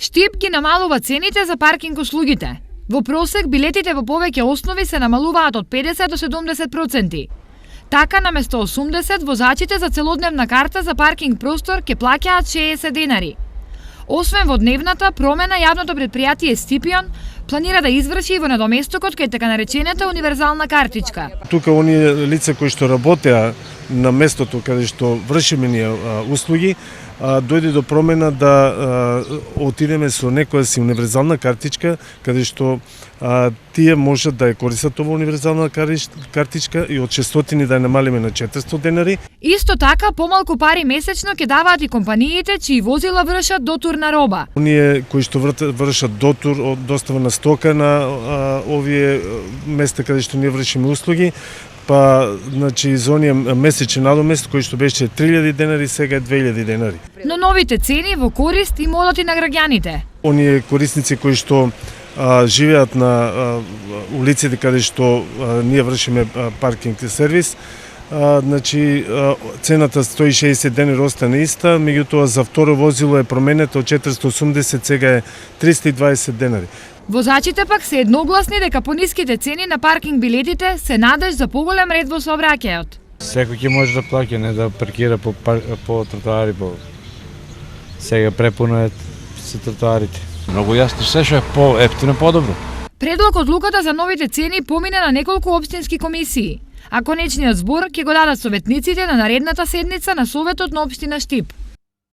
Штип ги намалува цените за паркинг услугите. Во просек билетите во повеќе основи се намалуваат од 50 до 70%. Така, наместо 80, возачите за целодневна карта за паркинг простор ќе плаќаат 60 денари. Освен во дневната промена, јавното предпријатие Стипион планира да изврши и во надоместокот кај така наречената универзална картичка. Тука оние лица кои што работеа на местото каде што вршиме ние услуги, дојде до промена да отидеме со некоја си универзална картичка, каде што тие можат да ја користат ова универзална картичка и од 600 да ја намалиме на 400 денари. Исто така, помалку пари месечно ќе даваат и компаниите чии возила вршат дотур на роба. Оние кои што вршат дотур од достава на стока на овие места каде што ние вршиме услуги, па, значи, за оние месечен надомест кој што беше 3000 денари, сега е 2000 денари. Но новите цени во корист и модот и на граѓаните. Оние корисници кои што живеат на улиците каде што ние вршиме паркинг сервис, значи цената 160 денари остана иста, меѓутоа за второ возило е променета од 480, сега е 320 денари. Возачите пак се едногласни дека пониските цени на паркинг билетите се надеж за поголем ред во сообраќајот. Секој ќе може да плаќа, не да паркира по тротоари, сега препуно се тротоарите. Многу јасно, се што е по-ефтино, подобро. Предлог одлуката за новите цени помине на неколку општински комисии, а конечниот збор ќе го дадат советниците на наредната седница на Советот на општина Штип.